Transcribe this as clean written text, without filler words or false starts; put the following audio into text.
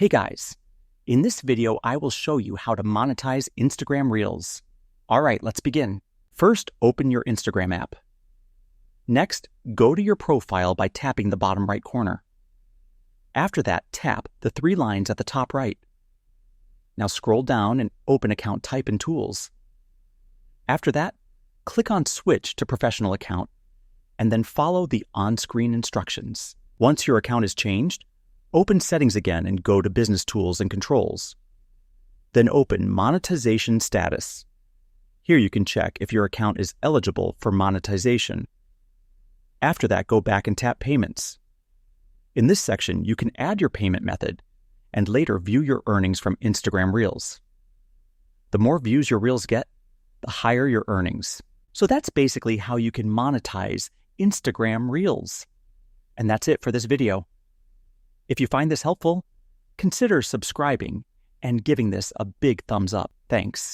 Hey guys, in this video I will show you how to monetize Instagram Reels. Alright, let's begin. First, open your Instagram app. Next, go to your profile by tapping the bottom right corner. After that, tap the three lines at the top right. Now scroll down and open Account Type and Tools. After that, click on Switch to Professional Account, and then follow the on-screen instructions. Once your account is changed, open Settings again and go to Business Tools and Controls. Then open Monetization Status. Here you can check if your account is eligible for monetization. After that, go back and tap Payments. In this section, you can add your payment method and later view your earnings from Instagram Reels. The more views your Reels get, the higher your earnings. So that's basically how you can monetize Instagram Reels. And that's it for this video. If you find this helpful, consider subscribing and giving this a big thumbs up. Thanks.